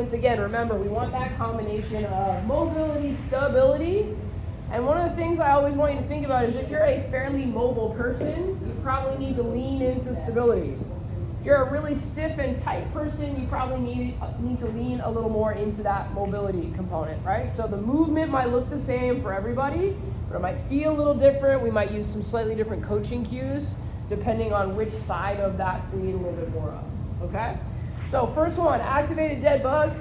Once again, remember, we want that combination of mobility, stability. And one of the things I always want you to think about is if you're a fairly mobile person, you probably need to lean into stability. If you're a really stiff and tight person, you probably need to lean a little more into that mobility component, right? So the movement might look the same for everybody, but it might feel a little different. We might use some slightly different coaching cues depending on which side of that we need a little bit more of, okay? So first one, activated dead bug.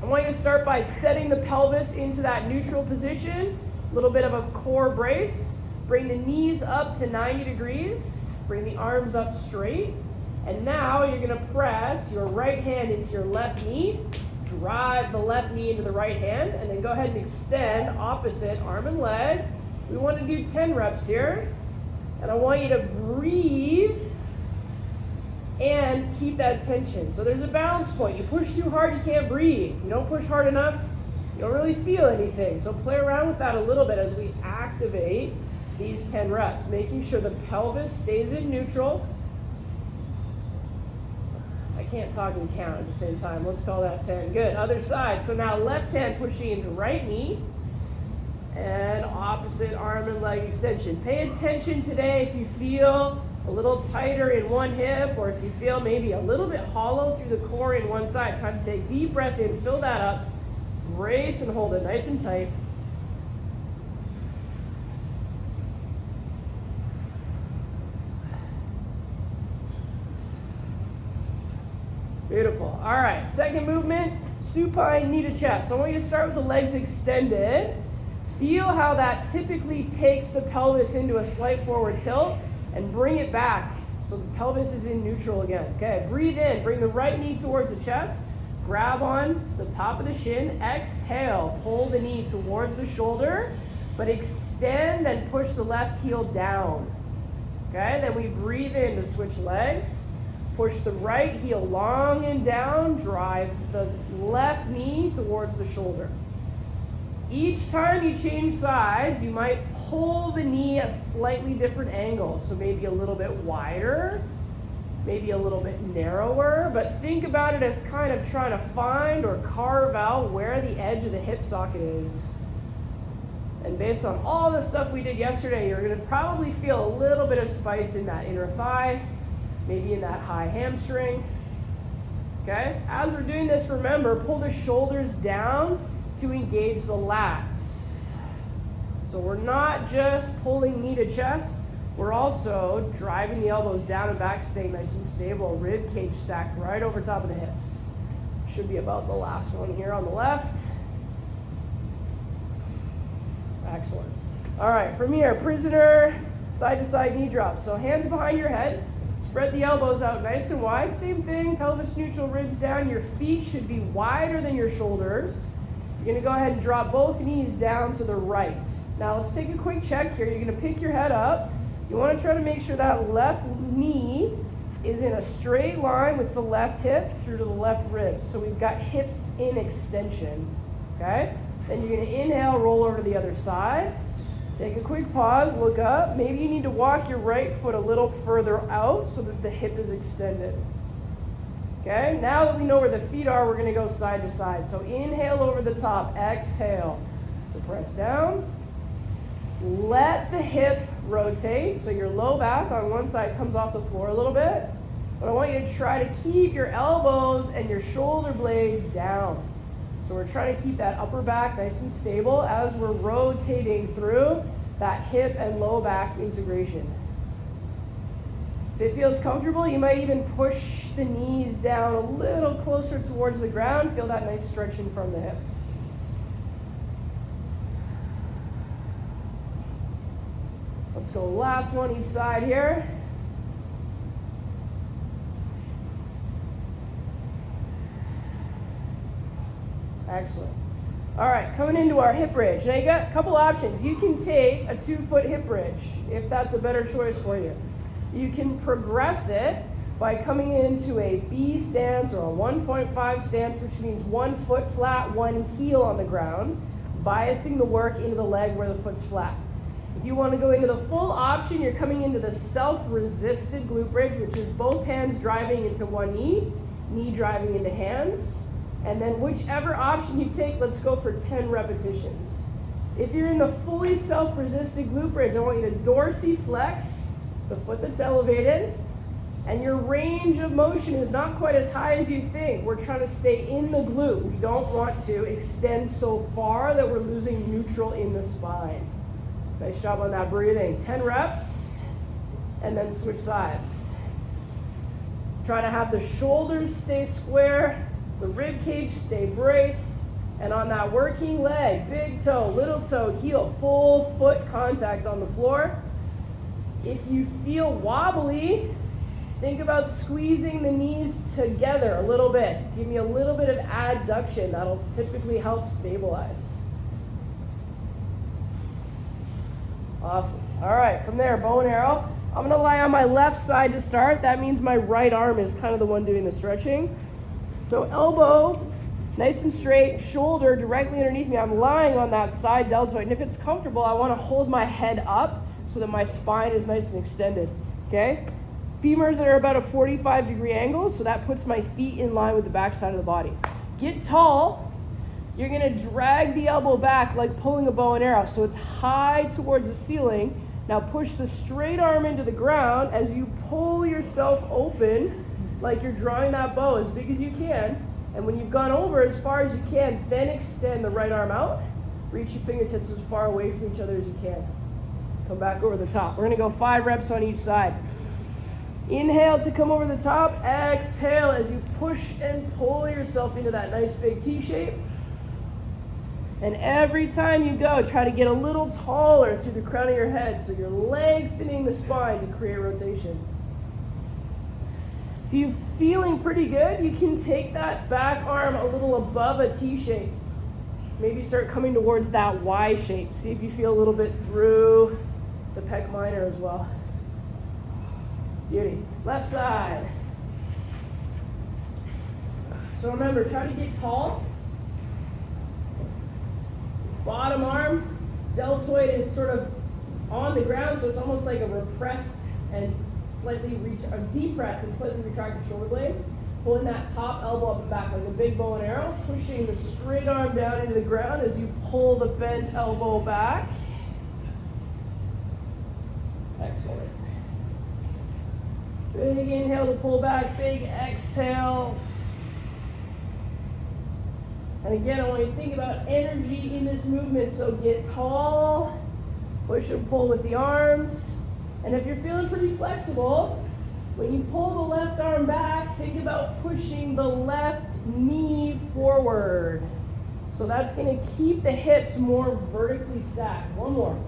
I want you to start by setting the pelvis into that neutral position, a little bit of a core brace. Bring the knees up to 90 degrees, bring the arms up straight, and now you're gonna press your right hand into your left knee, drive the left knee into the right hand, and then go ahead and extend opposite arm and leg. We wanna do 10 reps here, and I want you to breathe and keep that tension. So there's a balance point. You push too hard, you can't breathe. You don't push hard enough, you don't really feel anything. So play around with that a little bit as we activate these 10 reps, making sure the pelvis stays in neutral. I can't talk and count at the same time. Let's call that 10. Good. Other side. So now left hand pushing into right knee and opposite arm and leg extension. Pay attention today if you feel a little tighter in one hip, or if you feel maybe a little bit hollow through the core in one side. Try to take deep breath in, fill that up, brace and hold it nice and tight. Beautiful. All right, second movement, supine knee to chest. So I want you to start with the legs extended. Feel how that typically takes the pelvis into a slight forward tilt, and bring it back so the pelvis is in neutral again. Okay, breathe in, bring the right knee towards the chest, grab on to the top of the shin, exhale, pull the knee towards the shoulder, but extend and push the left heel down. Okay, then we breathe in to switch legs, push the right heel long and down, drive the left knee towards the shoulder. Each time you change sides, you might pull the knee at a slightly different angle. So maybe a little bit wider, maybe a little bit narrower, but think about it as kind of trying to find or carve out where the edge of the hip socket is. And based on all the stuff we did yesterday, you're gonna probably feel a little bit of spice in that inner thigh, maybe in that high hamstring. Okay, as we're doing this, remember, pull the shoulders down to engage the lats. So we're not just pulling knee to chest, we're also driving the elbows down and back, staying nice and stable, rib cage stacked right over top of the hips. Should be about the last one here on the left. Excellent. All right, from here, prisoner, side to side knee drop. So hands behind your head, spread the elbows out nice and wide. Same thing, pelvis neutral, ribs down. Your feet should be wider than your shoulders. You're gonna go ahead and drop both knees down to the right. Now let's take a quick check here. You're gonna pick your head up. You wanna try to make sure that left knee is in a straight line with the left hip through to the left rib. So we've got hips in extension, okay? Then you're gonna inhale, roll over to the other side. Take a quick pause, look up. Maybe you need to walk your right foot a little further out so that the hip is extended. Okay, now that we know where the feet are, we're gonna go side to side. So inhale over the top, exhale to press down. Let the hip rotate, so your low back on one side comes off the floor a little bit. But I want you to try to keep your elbows and your shoulder blades down. So we're trying to keep that upper back nice and stable as we're rotating through that hip and low back integration. If it feels comfortable, you might even push the knees down a little closer towards the ground. Feel that nice stretching from the hip. Let's go last one each side here. Excellent. All right, coming into our hip bridge. Now you got a couple options. You can take a 2-foot hip bridge if that's a better choice for you. You can progress it by coming into a B stance or a 1.5 stance, which means 1 foot flat, 1 heel on the ground, biasing the work into the leg where the foot's flat. If you want to go into the full option, you're coming into the self-resisted glute bridge, which is both hands driving into one knee, knee driving into hands. And then whichever option you take, let's go for 10 repetitions. If you're in the fully self-resisted glute bridge, I want you to dorsiflex, the foot that's elevated, and your range of motion is not quite as high as you think. We're trying to stay in the glute. We don't want to extend so far that we're losing neutral in the spine. Nice job on that breathing. 10 reps, and then switch sides. Try to have the shoulders stay square, the rib cage stay braced, and on that working leg, big toe, little toe, heel, full foot contact on the floor. If you feel wobbly, think about squeezing the knees together a little bit. Give me a little bit of adduction. That'll typically help stabilize. Awesome. All right, from there, bow and arrow. I'm gonna lie on my left side to start. That means my right arm is kind of the one doing the stretching. So elbow, nice and straight, shoulder directly underneath me. I'm lying on that side deltoid, and if it's comfortable, I wanna hold my head up so that my spine is nice and extended, okay? Femurs are about a 45-degree angle, so that puts my feet in line with the back side of the body. Get tall. You're gonna drag the elbow back like pulling a bow and arrow, so it's high towards the ceiling. Now push the straight arm into the ground as you pull yourself open like you're drawing that bow as big as you can. And when you've gone over as far as you can, then extend the right arm out. Reach your fingertips as far away from each other as you can. Come back over the top. We're gonna go 5 reps on each side. Inhale to come over the top. Exhale as you push and pull yourself into that nice big T shape. And every time you go, try to get a little taller through the crown of your head so you're lengthening the spine to create rotation. If you're feeling pretty good, you can take that back arm a little above a T shape. Maybe start coming towards that Y shape. See if you feel a little bit through the pec minor as well. Beauty. Left side. So remember, try to get tall. Bottom arm, deltoid is sort of on the ground, so it's almost like a repressed and slightly depressed and slightly retracted shoulder blade. Pulling that top elbow up and back like a big bow and arrow. Pushing the straight arm down into the ground as you pull the bent elbow back. Excellent. Big inhale to pull back, big exhale. And again, I want you to think about energy in this movement. So get tall, push and pull with the arms. And if you're feeling pretty flexible, when you pull the left arm back, think about pushing the left knee forward. So that's going to keep the hips more vertically stacked. One more.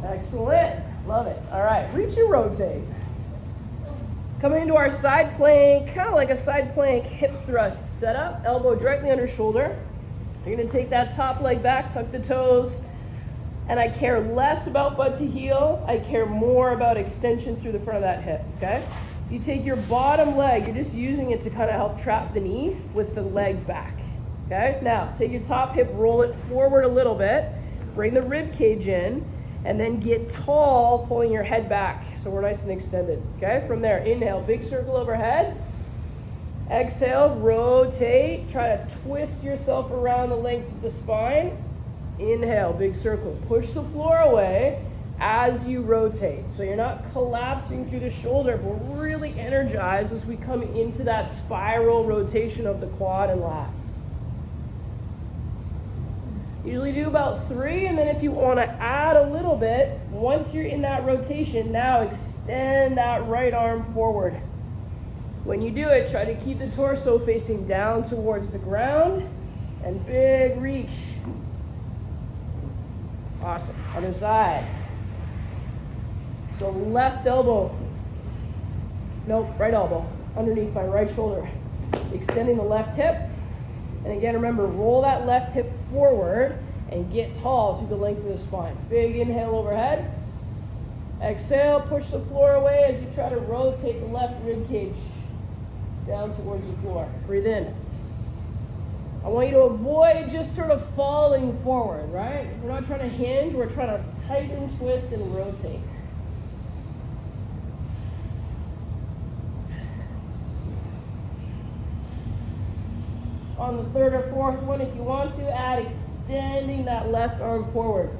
Excellent. Love it. All right, reach and rotate. Coming into our side plank, kind of like a side plank hip thrust setup. Elbow directly under shoulder. You're going to take that top leg back, tuck the toes, and I care less about butt to heel. I care more about extension through the front of that hip, okay? If you take your bottom leg, you're just using it to kind of help trap the knee with the leg back, okay? Now, take your top hip, roll it forward a little bit, bring the rib cage in, and then get tall, pulling your head back so we're nice and extended, okay? From there, inhale, big circle overhead. Exhale, rotate. Try to twist yourself around the length of the spine. Inhale, big circle. Push the floor away as you rotate. So you're not collapsing through the shoulder, but we're really energized as we come into that spiral rotation of the quad and lat. Usually do about 3, and then if you want to add a little bit, once you're in that rotation, now extend that right arm forward. When you do it, try to keep the torso facing down towards the ground, and big reach. Awesome. Other side. So left elbow, nope, right elbow, underneath my right shoulder. Extending the left hip. And again, remember, roll that left hip forward and get tall through the length of the spine. Big inhale overhead. Exhale, push the floor away as you try to rotate the left rib cage down towards the floor. Breathe in. I want you to avoid just sort of falling forward, right? We're not trying to hinge, we're trying to tighten, twist, and rotate. On the third or fourth one, if you want to, add extending that left arm forward.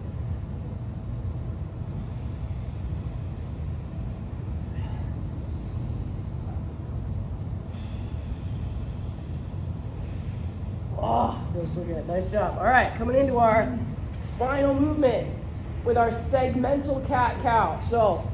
Oh, feels so good. Nice job. All right, coming into our spinal movement with our segmental cat-cow. So,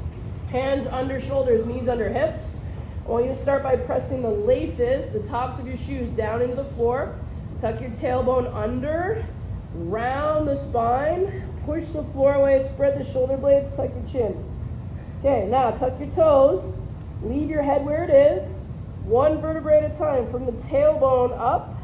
hands under shoulders, knees under hips. I want you to start by pressing the laces, the tops of your shoes, down into the floor. Tuck your tailbone under, round the spine, push the floor away, spread the shoulder blades, tuck your chin. Okay, now tuck your toes, leave your head where it is, one vertebrae at a time, from the tailbone up,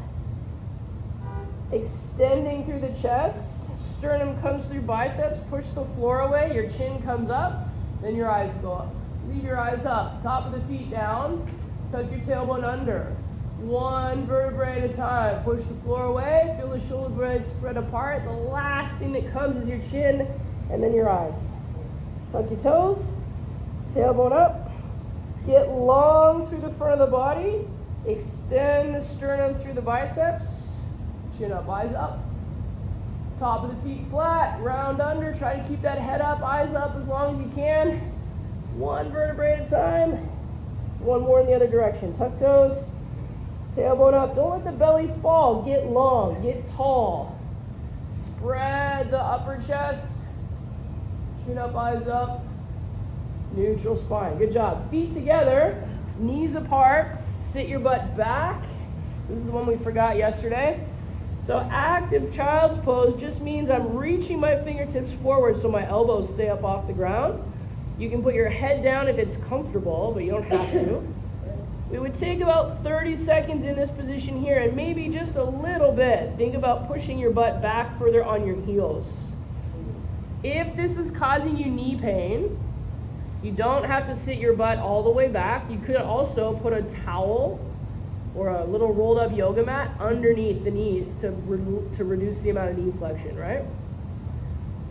extending through the chest, sternum comes through biceps, push the floor away, your chin comes up, then your eyes go up. Leave your eyes up, top of the feet down, tuck your tailbone under. One vertebrae at a time, push the floor away, feel the shoulder blades spread apart. The last thing that comes is your chin and then your eyes. Tuck your toes, tailbone up, get long through the front of the body, extend the sternum through the biceps, chin up, eyes up. Top of the feet flat, round under, try to keep that head up, eyes up as long as you can. One vertebrae at a time, one more in the other direction. Tuck toes, tailbone up, don't let the belly fall, get long, get tall. Spread the upper chest, chin up, eyes up, neutral spine. Good job. Feet together, knees apart, sit your butt back. This is the one we forgot yesterday. So active child's pose just means I'm reaching my fingertips forward so my elbows stay up off the ground. You can put your head down if it's comfortable, but you don't have to. We would take about 30 seconds in this position here and maybe just a little bit. Think about pushing your butt back further on your heels. If this is causing you knee pain, you don't have to sit your butt all the way back. You could also put a towel or a little rolled up yoga mat underneath the knees to reduce the amount of knee flexion, right?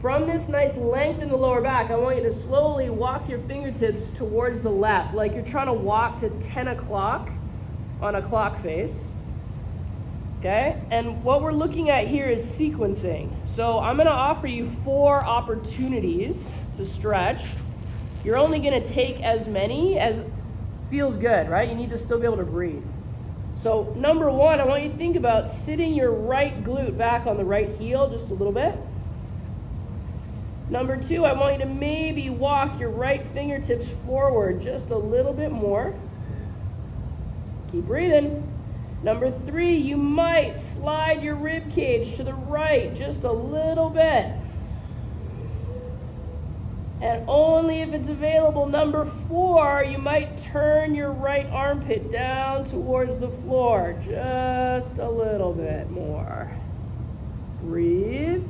From this nice length in the lower back, I want you to slowly walk your fingertips towards the left, like you're trying to walk to 10 o'clock on a clock face. Okay? And what we're looking at here is sequencing. So I'm going to offer you 4 opportunities to stretch. You're only going to take as many as feels good, right? You need to still be able to breathe. So number 1, I want you to think about sitting your right glute back on the right heel just a little bit. Number 2, I want you to maybe walk your right fingertips forward just a little bit more. Keep breathing. Number 3, you might slide your rib cage to the right just a little bit. And only if it's available, number 4, you might turn your right armpit down towards the floor just a little bit more. Breathe.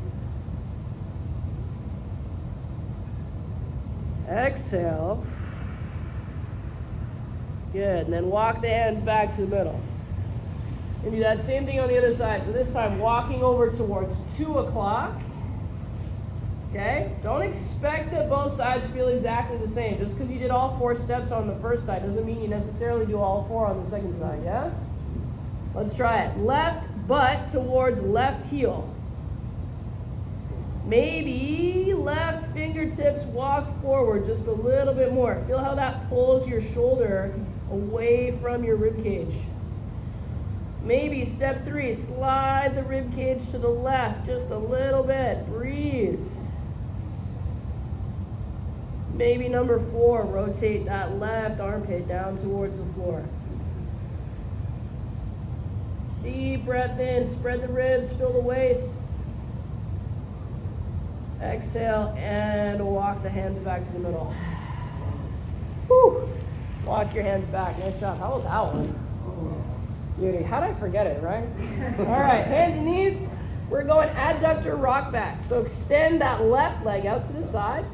Exhale. Good. And then walk the hands back to the middle. And do that same thing on the other side. So this time walking over towards 2 o'clock. Okay? Don't expect that both sides feel exactly the same. Just because you did all 4 steps on the first side doesn't mean you necessarily do all 4 on the second side, yeah? Let's try it. Left butt towards left heel. Maybe left fingertips walk forward just a little bit more. Feel how that pulls your shoulder away from your rib cage. Maybe step 3, slide the rib cage to the left just a little bit. Breathe. Maybe number 4, rotate that left armpit down towards the floor. Deep breath in, spread the ribs, fill the waist. Exhale, and walk the hands back to the middle. Whew. Walk your hands back. Nice job. How was that one? Beauty. How did I forget it, right? All right, hands and knees. We're going adductor rock back. So extend that left leg out to the side.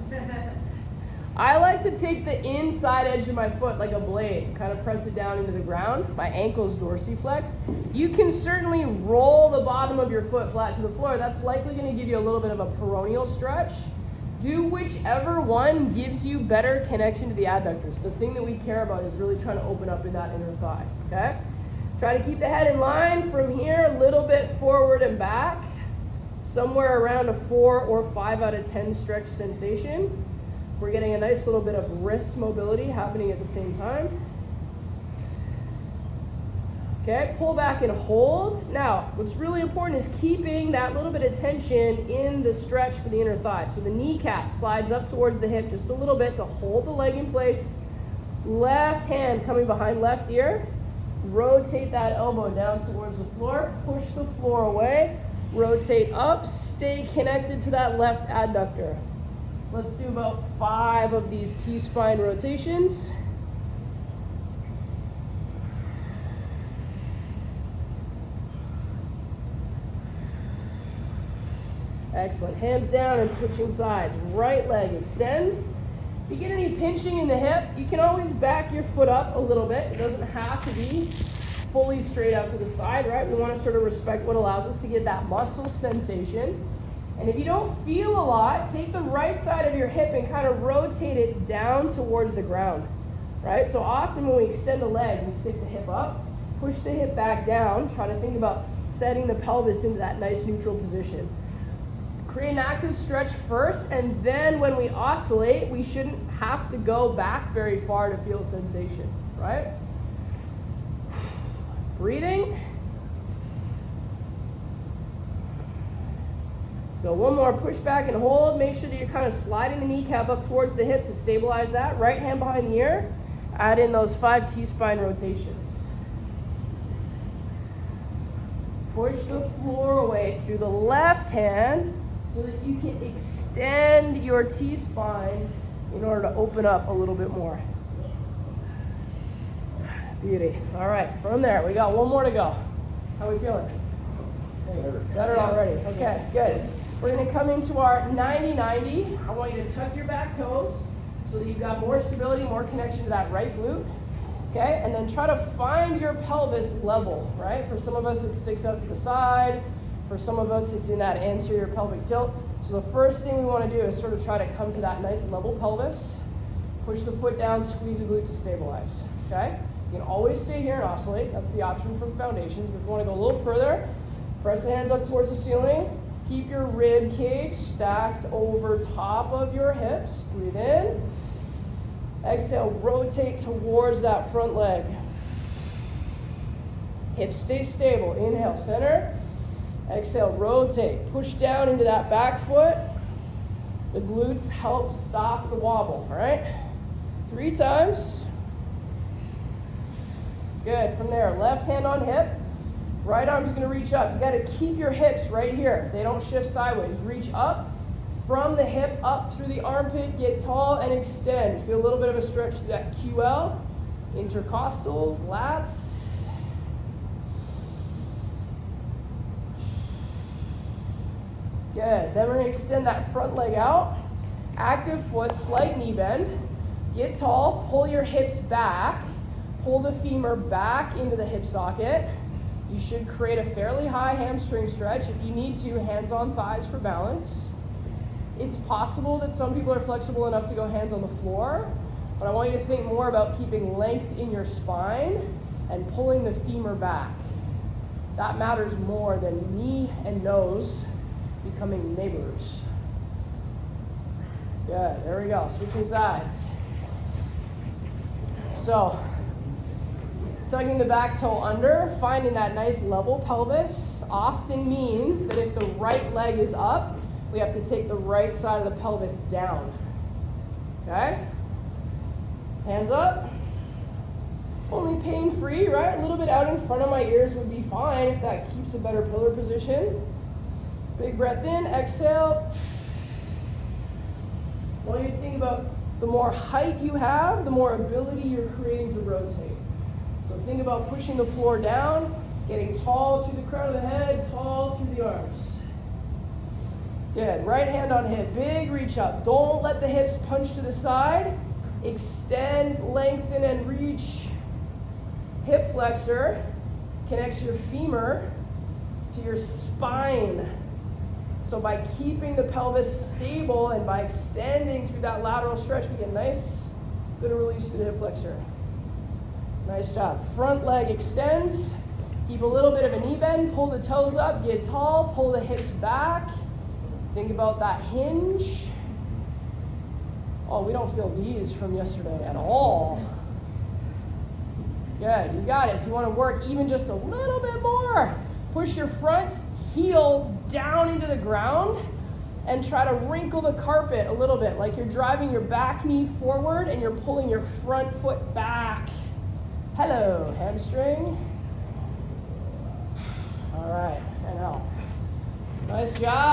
I like to take the inside edge of my foot like a blade, kind of press it down into the ground. My ankle's dorsiflexed. You can certainly roll the bottom of your foot flat to the floor. That's likely going to give you a little bit of a peroneal stretch. Do whichever one gives you better connection to the adductors. The thing that we care about is really trying to open up in that inner thigh, okay? Try to keep the head in line from here, a little bit forward and back, somewhere around a 4 or 5 out of 10 stretch sensation. We're getting a nice little bit of wrist mobility happening at the same time. Okay, pull back and hold. Now, what's really important is keeping that little bit of tension in the stretch for the inner thigh. So the kneecap slides up towards the hip just a little bit to hold the leg in place. Left hand coming behind left ear. Rotate that elbow down towards the floor. Push the floor away. Rotate up. Stay connected to that left adductor. Let's do about 5 of these T-spine rotations. Excellent. Hands down and switching sides. Right leg extends. If you get any pinching in the hip, you can always back your foot up a little bit. It doesn't have to be fully straight out to the side, right? We want to sort of respect what allows us to get that muscle sensation. And if you don't feel a lot, take the right side of your hip and kind of rotate it down towards the ground, right? So often when we extend the leg, we stick the hip up, push the hip back down, try to think about setting the pelvis into that nice neutral position. Create an active stretch first, and then when we oscillate, we shouldn't have to go back very far to feel sensation, right? Breathing. Let's go one more, push back and hold. Make sure that you're kind of sliding the kneecap up towards the hip to stabilize that. Right hand behind the ear. Add in those 5 T-spine rotations. Push the floor away through the left hand so that you can extend your T-spine in order to open up a little bit more. Beauty. All right, from there, we got one more to go. How are we feeling? Better already. Okay, good. We're going to come into our 90-90. I want you to tuck your back toes so that you've got more stability, more connection to that right glute. Okay, and then try to find your pelvis level, right? For some of us, it sticks out to the side. For some of us, it's in that anterior pelvic tilt. So the first thing we want to do is sort of try to come to that nice level pelvis. Push the foot down, squeeze the glute to stabilize, okay? You can always stay here and oscillate. That's the option from foundations. But if you want to go a little further, press the hands up towards the ceiling. Keep your rib cage stacked over top of your hips. Breathe in. Exhale, rotate towards that front leg. Hips stay stable. Inhale, center. Exhale, rotate. Push down into that back foot. The glutes help stop the wobble, all right? 3 times. Good. From there, left hand on hip. Right arm's going to reach up. You got to keep your hips right here. They don't shift sideways. Reach up from the hip up through the armpit. Get tall and extend. Feel a little bit of a stretch through that QL. Intercostals, lats. Good. Then we're going to extend that front leg out. Active foot, slight knee bend. Get tall. Pull your hips back. Pull the femur back into the hip socket. You should create a fairly high hamstring stretch. If you need to, hands on thighs for balance. It's possible that some people are flexible enough to go hands on the floor, but I want you to think more about keeping length in your spine and pulling the femur back. That matters more than knee and nose becoming neighbors. Good, there we go, switching sides. So, tugging the back toe under, finding that nice level pelvis often means that if the right leg is up, we have to take the right side of the pelvis down. Okay? Hands up. Only pain-free, right? A little bit out in front of my ears would be fine if that keeps a better pillar position. Big breath in, exhale. I want you to think about the more height you have, the more ability you're creating to rotate. So think about pushing the floor down, getting tall through the crown of the head, tall through the arms. Good. Right hand on hip. Big reach up. Don't let the hips punch to the side. Extend, lengthen, and reach. Hip flexor connects your femur to your spine. So by keeping the pelvis stable and by extending through that lateral stretch, we get nice, good release through the hip flexor. Nice job. Front leg extends. Keep a little bit of a knee bend, pull the toes up, get tall, pull the hips back. Think about that hinge. Oh, we don't feel these from yesterday at all. Good, you got it. If you want to work even just a little bit more, push your front heel down into the ground and try to wrinkle the carpet a little bit, like you're driving your back knee forward and you're pulling your front foot back. Hello, hamstring. All right, and out. Nice job.